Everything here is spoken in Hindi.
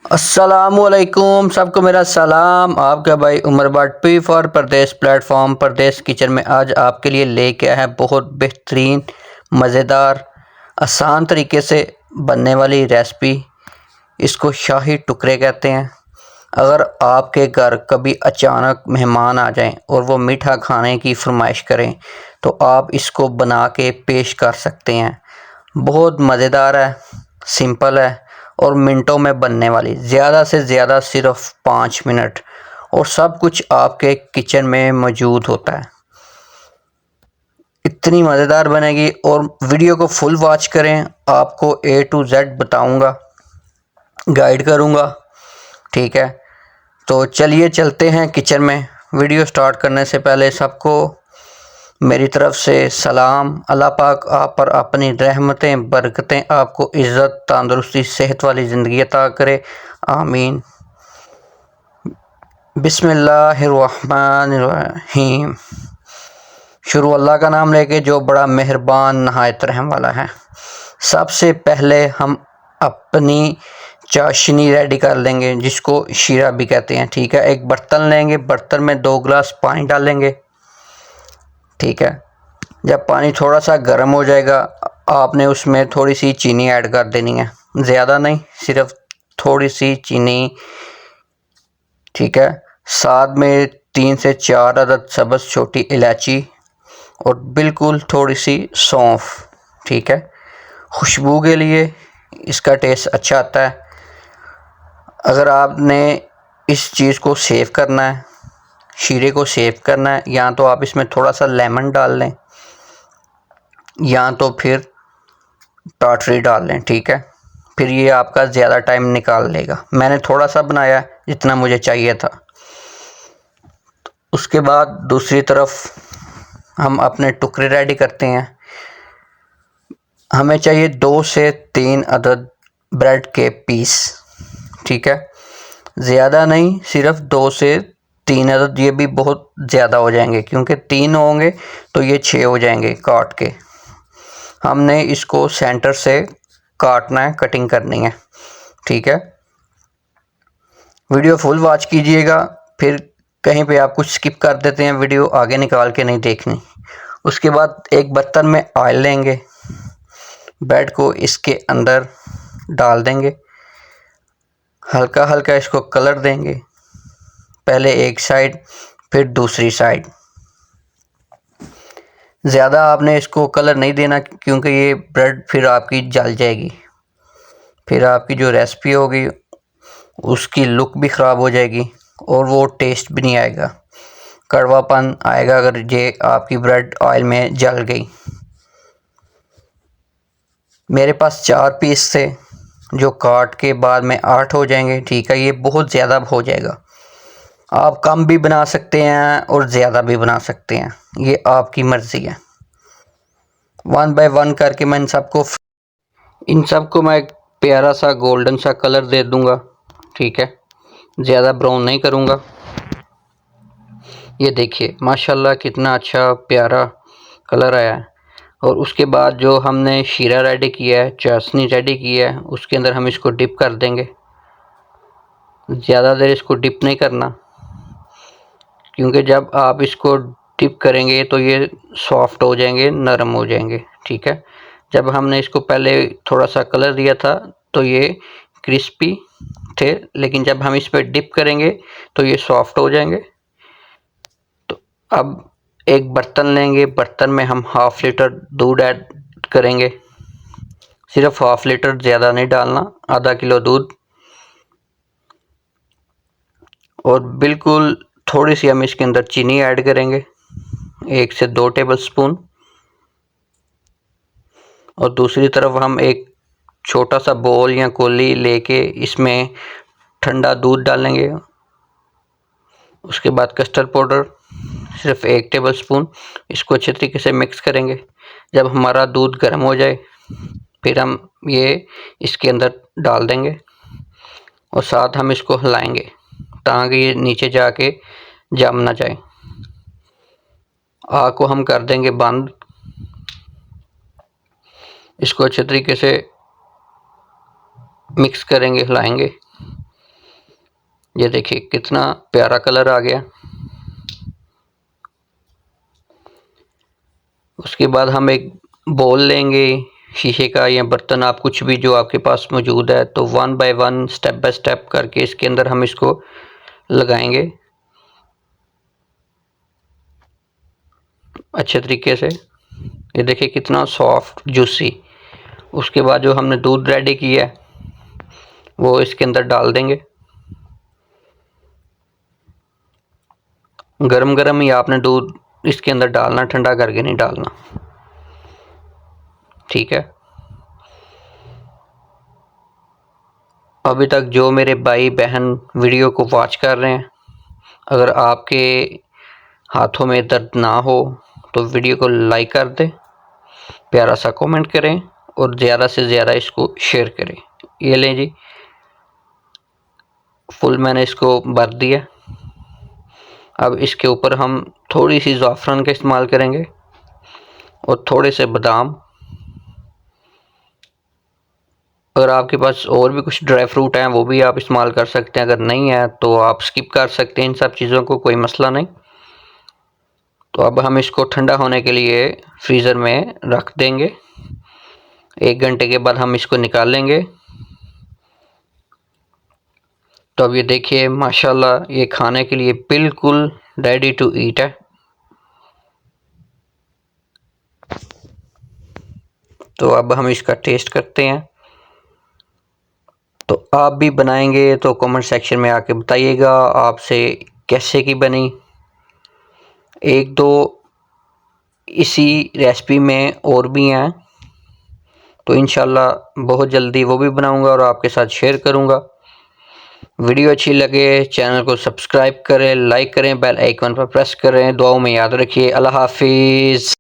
अस्सलामुअलैकुम, सबको मेरा सलाम। आपका भाई Umar Bhatt P for Pradesh platform Pradesh kitchen में आज आपके लिए लेके आया है बहुत बेहतरीन मज़ेदार आसान तरीके से बनने वाली रेसिपी। इसको शाही टुकड़े कहते हैं। अगर आपके घर कभी अचानक मेहमान आ जाएं और वो मीठा खाने की फरमाइश करें तो आप इसको बना के पेश कर सकते हैं। बहुत मज़ेदार है, सिंपल है और मिनटों में बनने वाली, ज़्यादा से ज़्यादा सिर्फ 5 मिनट, और सब कुछ आपके किचन में मौजूद होता है। इतनी मज़ेदार बनेगी और वीडियो को फुल वॉच करें, आपको A to Z बताऊंगा, गाइड करूंगा। ठीक है, तो चलिए चलते हैं किचन में। वीडियो स्टार्ट करने से पहले सबको मेरी तरफ से सलाम। अल्लाह पाक आप पर अपनी रहमतें बरकतें, आपको इज़्ज़त तंदुरुस्ती सेहत वाली ज़िंदगी अता करे, आमीन। बिस्मिल्लाहिर्रहमानिर्रहीम। शुरू अल्लाह का नाम लेके जो बड़ा मेहरबान नहायत रहम वाला है। सबसे पहले हम अपनी चाशनी रेडी कर लेंगे, जिसको शीरा भी कहते हैं। ठीक है, एक बर्तन लेंगे, बर्तन में 2 गिलास पानी डालेंगे। ठीक है, जब पानी थोड़ा सा गर्म हो जाएगा आपने उसमें थोड़ी सी चीनी ऐड कर देनी है, ज़्यादा नहीं, सिर्फ थोड़ी सी चीनी। ठीक है, साथ में 3 से 4 अदद सब्ज़ छोटी इलायची और बिल्कुल थोड़ी सी सौंफ। ठीक है, खुशबू के लिए इसका टेस्ट अच्छा आता है। अगर आपने इस चीज़ को सेव करना है, शीरे को सेव करना है, या तो आप इसमें थोड़ा सा लेमन डाल लें या तो फिर टाटरी डाल लें। ठीक है, फिर ये आपका ज़्यादा टाइम निकाल लेगा। मैंने थोड़ा सा बनाया जितना मुझे चाहिए था। उसके बाद दूसरी तरफ हम अपने टुकड़े रेडी करते हैं। हमें चाहिए 2 से 3 अदद ब्रेड के पीस। ठीक है, ज़्यादा नहीं, सिर्फ 2 से 3 अदद। ये भी बहुत ज़्यादा हो जाएंगे क्योंकि 3 होंगे तो ये 6 हो जाएंगे काट के। हमने इसको सेंटर से काटना है, कटिंग करनी है। ठीक है, वीडियो फुल वॉच कीजिएगा, फिर कहीं पे आप कुछ स्किप कर देते हैं, वीडियो आगे निकाल के नहीं देखनी। उसके बाद एक बर्तन में ऑयल लेंगे, ब्रेड को इसके अंदर डाल देंगे, हल्का हल्का इसको कलर देंगे, पहले एक साइड फिर दूसरी साइड। ज़्यादा आपने इसको कलर नहीं देना क्योंकि ये ब्रेड फिर आपकी जल जाएगी, फिर आपकी जो रेसिपी होगी उसकी लुक भी ख़राब हो जाएगी और वो टेस्ट भी नहीं आएगा, कड़वापन आएगा अगर ये आपकी ब्रेड ऑयल में जल गई। मेरे पास 4 पीस थे जो काट के बाद में 8 हो जाएंगे। ठीक है, ये बहुत ज़्यादा हो जाएगा, आप कम भी बना सकते हैं और ज़्यादा भी बना सकते हैं, ये आपकी मर्ज़ी है। 1 बाय 1 करके मैं इन सबको मैं एक प्यारा सा गोल्डन सा कलर दे दूंगा। ठीक है, ज़्यादा ब्राउन नहीं करूंगा। ये देखिए माशाल्लाह कितना अच्छा प्यारा कलर आया है। और उसके बाद जो हमने शीरा रेडी किया है, चाशनी रेडी की है, उसके अंदर हम इसको डिप कर देंगे। ज़्यादा देर इसको डिप नहीं करना क्योंकि जब आप इसको डिप करेंगे तो ये सॉफ्ट हो जाएंगे, नरम हो जाएंगे। ठीक है, जब हमने इसको पहले थोड़ा सा कलर दिया था तो ये क्रिस्पी थे, लेकिन जब हम इस पर डिप करेंगे तो ये सॉफ्ट हो जाएंगे। तो अब एक बर्तन लेंगे, बर्तन में हम ½ लीटर दूध ऐड करेंगे, सिर्फ ½ लीटर, ज़्यादा नहीं डालना, आधा किलो दूध। और बिल्कुल थोड़ी सी हम इसके अंदर चीनी ऐड करेंगे, 1 से 2 टेबल स्पून। और दूसरी तरफ हम एक छोटा सा बोल या कोली लेके इसमें ठंडा दूध डालेंगे। उसके बाद कस्टर्ड पाउडर सिर्फ 1 टेबल स्पून, इसको अच्छे तरीके से मिक्स करेंगे। जब हमारा दूध गर्म हो जाए फिर हम ये इसके अंदर डाल देंगे और साथ हम इसको हिलाएंगे ताकि ये नीचे जाके जम ना जाए। आग को हम कर देंगे बंद, इसको अच्छे तरीके से मिक्स करेंगे, हिलाएंगे। ये देखिए कितना प्यारा कलर आ गया। उसके बाद हम एक बोल लेंगे शीशे का या बर्तन, आप कुछ भी जो आपके पास मौजूद है, तो one by one step by step करके इसके अंदर हम इसको लगाएंगे अच्छे तरीके से। ये देखिए कितना सॉफ्ट जूसी। उसके बाद जो हमने दूध रेडी किया है वो इसके अंदर डाल देंगे। गरम गरम ही आपने दूध इसके अंदर डालना, ठंडा करके नहीं डालना, ठीक है। अभी तक जो मेरे भाई बहन वीडियो को वॉच कर रहे हैं, अगर आपके हाथों में दर्द ना हो तो वीडियो को लाइक कर दें, प्यारा सा कमेंट करें और ज़्यादा से ज़्यादा इसको शेयर करें। ये लें जी, फुल मैंने इसको भर दिया। अब इसके ऊपर हम थोड़ी सी ज़ाफ़रान का इस्तेमाल करेंगे और थोड़े से बादाम। अगर आपके पास और भी कुछ ड्राई फ्रूट हैं वो भी आप इस्तेमाल कर सकते हैं, अगर नहीं है तो आप स्किप कर सकते हैं इन सब चीज़ों को, कोई मसला नहीं। तो अब हम इसको ठंडा होने के लिए फ्रीज़र में रख देंगे। 1 घंटे के बाद हम इसको निकाल लेंगे। तो अब ये देखिए माशाल्लाह ये खाने के लिए बिल्कुल रेडी टू ईट है। तो अब हम इसका टेस्ट करते हैं। तो आप भी बनाएंगे तो कमेंट सेक्शन में आके बताइएगा आपसे कैसे की बनी। एक दो इसी रेसिपी में और भी हैं, तो इंशाल्लाह बहुत जल्दी वो भी बनाऊंगा और आपके साथ शेयर करूंगा। वीडियो अच्छी लगे चैनल को सब्सक्राइब करें, लाइक करें, बेल आइकन पर प्रेस करें। दुआओं में याद रखिए। अल्लाह हाफिज़।